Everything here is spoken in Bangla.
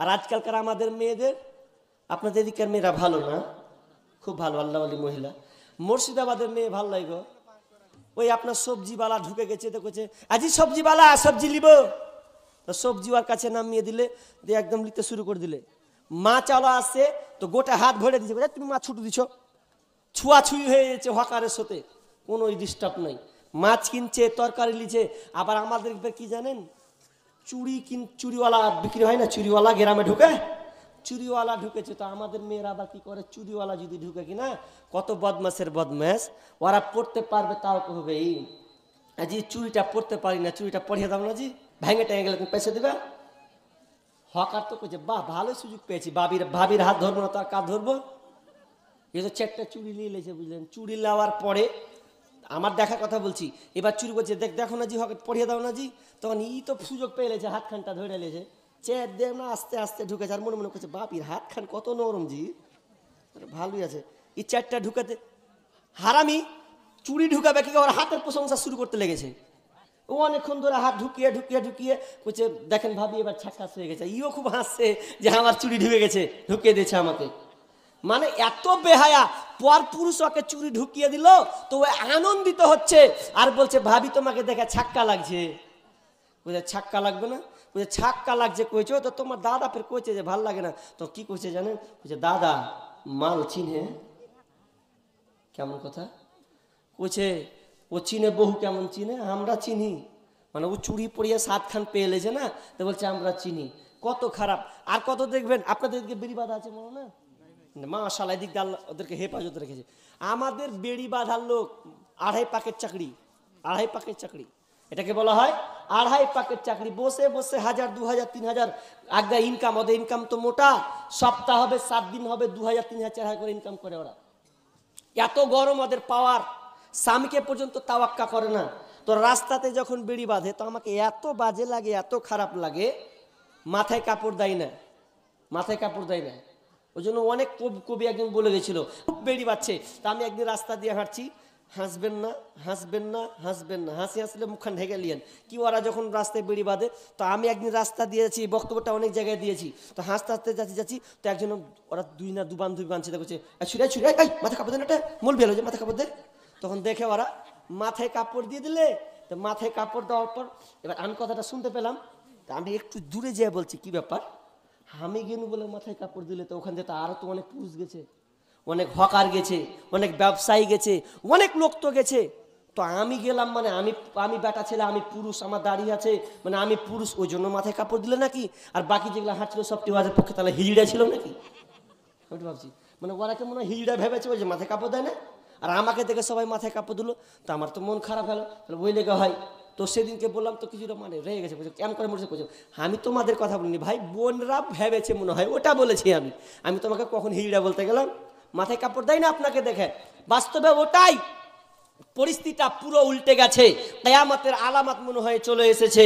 আর আজকালকার আমাদের মেয়েদের, আপনাদের এদিকের মেয়েরা ভালো না, খুব ভালো আল্লাহওয়ালি মহিলা। মুর্শিদাবাদের মেয়ে ভালো লাগো, ওই আপনার সবজিওয়ালা ঢুকে গেছে, দেখছে আজি সবজিওয়ালা সবজি লিব, তো সবজিওয়ার কাছে নামিয়ে দিলে দিয়ে একদম নিতে শুরু করে দিলে। মাছ আলা আসছে তো গোটা হাত ভরে দিচ্ছে, তুমি মাছ ছুটে দিছ, ছুঁয়াছুঁই হয়ে গেছে হকারের সাথে, কোনো ডিস্টার্ব নাই। মাছ কিনছে, তরকারি লিছে। আবার আমাদের কি জানেন, চুরিওয়ালা বিক্রি হয় না, চুরিওয়ালা গ্রামে ঢুকে, চুরিওয়ালা ঢুকেছে। তো আমাদের মেয়েরা আবার কি করে, চুরিওয়ালা যদি ঢুকে কিনা, কত বদমাসের বদমাস, ওরা পড়তে পারবে তাও কহবে এই জি চুরিটা পড়তে পারি না, চুরিটা পড়িয়ে দাও না জি, ভেঙে টেঙে গেলে তুমি পয়সা দেবে। হকার তো কইছে বাহ ভালো সুযোগ পেয়েছি, ভাবির হাত ধরবো না তো আর কাজ ধরবো। এই তো চারটা চুরি নিয়ে লেছে, বুঝলেন। চুরি নেওয়ার পরে আমার দেখা কথা বলছি, এবার চুরি করছে, দেখো না জি হক পড়িয়ে দাও না জি, তখন ই তো সুযোগ পেয়ে লেছে, হাতখানটা ধরে লেছে, চেয়ার দিয়ে না আস্তে আস্তে ঢুকেছে। আর মনে মনে করছে বাপির হাতখান কত নরম জি, ভালোই আছে। এই চারটা ঢুকাতে হারামি চুরি ঢুকাবে কি, ওর হাতের প্রশংসা শুরু করতে লেগেছে। ও অনেকক্ষণ ধরে হাত ঢুকিয়ে ঢুকিয়ে ঢুকিয়ে বলছে দেখেন ভাবি এবার ছাক্কাস হয়ে গেছে। ইও খুব হাসছে যে আমার চুরি ঢুকে গেছে, ঢুকিয়ে দিয়েছে আমাকে। মানে এত বেহায়া, পর পুরুষ ওকে চুরি ঢুকিয়ে দিল, তো ও আনন্দিত হচ্ছে আর বলছে ভাবি তোমাকে দেখে ছাক্কা লাগছে। বুঝে ছাক্কা লাগবে না, বুঝে ছাক্কা লাগছে কইছো তো তোমার দাদা ফের কইছে যে ভাল লাগে না। তো কি কইছে জানেন, বলছে দাদা মাল চিনে, কেমন কথা কইছে, ও চিনে বহু কেমন চিনে, আমরা চিনি। মানে ও চুরি পড়িয়ে 7 খান পেয়ে লেছে না, তো বলছে আমরা চিনি। কত খারাপ। আর কত দেখবেন আপনাদের দিকে বেড়ি বাঁধা আছে মনে না, মাশাআল্লাহ এদিক দিয়ে ওদেরকে হেফাজত রেখেছে। আমাদের বেড়ি বাঁধার লোক 2.5 পাকের চাকরি, 2.5 পাকের চাকরি, এটাকে বলা হয় 2.5 পাকের চাকরি। বসে বসে 1000 2000 3000 আগা ইনকাম। ওদের ইনকাম তো মোটা, সপ্তাহ হবে 7 দিন হবে 2000 3000 4000 করে ইনকাম করে ওরা। এত গরম ওদের পাওয়ার, স্বামীকে পর্যন্ত তাওয়াক্কা করে না। তো রাস্তাতে যখন বেড়ি বাঁধে তো আমাকে এত বাজে লাগে, এত খারাপ লাগে, মাথায় কাপড় দেয় না, মাথায় কাপড় দেয় না। ওই জন্য অনেক কবি একজন বলে গেছিল খুব বেড়ি বাঁধছে। তা আমি একদিন রাস্তা দিয়ে হাঁটছি, হাসবেন না হাসবেন না হাসবেন না, হাসি হাসলে মুখখান ঢেকে লিয়েন কি। ওরা যখন রাস্তায় বেড়ি বাঁধে, তো আমি একদিন রাস্তা দিয়েছি, বক্তব্যটা অনেক জায়গায় দিয়েছি, তো হাসতে হাসতে যাচ্ছি, তো একজন ওরা দু বান্ধবী বাঁধছে, দেখছে ছুড়ে ছুড়ে মাথা কাপড় দেন, একটা মূল বের হয়েছে মাথা কাপড় দে। তখন দেখে ওরা মাথায় কাপড় দিয়ে দিলে, তো মাথায় কাপড় দেওয়ার পর এবার আমি কথাটা শুনতে পেলাম, তা আমি একটু দূরে যেয়ে বলছি কি ব্যাপার, আমি গেনু বলে মাথায় কাপড় দিলে, তো ওখান থেকে তো আরো তো অনেক পুরুষ গেছে, অনেক হকার গেছে, অনেক ব্যবসায়ী গেছে, অনেক লোক তো গেছে। তো আমি গেলাম মানে আমি বেটা ছেলে, আমি পুরুষ, আমার দাড়ি আছে, মানে আমি পুরুষ, ওই জন্য মাথায় কাপড় দিলে নাকি? আর বাকি যেগুলো হাঁটছিল সব টিওয়াজের পক্ষে তাহলে হিজড়া ছিল নাকি? আমি ভাবছি মানে ওরাকে মনে হয় হিজড়া ভেবেছে, ওই যে মাথায় কাপড় দেয় না, আর আমাকে দেখে সবাই মাথায় কাপড় দিল। তো আমার তো মন খারাপ হলো, তাহলে ওই লেগে হয়। তো সেদিনকে বললাম তো কিছুটা মানে রয়ে গেছে, কেমন করে মরেছে বলছে আমি তোমাদের কথা বলিনি ভাই, বোনরা ভেবেছে মনে হয়, ওটা বলেছি আমি তোমাকে কখন হিজড়া বলতে গেলাম? মাথায় কাপড় দেয় না আপনাকে দেখে, বাস্তবে ওটাই পরিস্থিতিটা পুরো উল্টে গেছে, কিয়ামতের আলামত মনে হয় চলে এসেছে।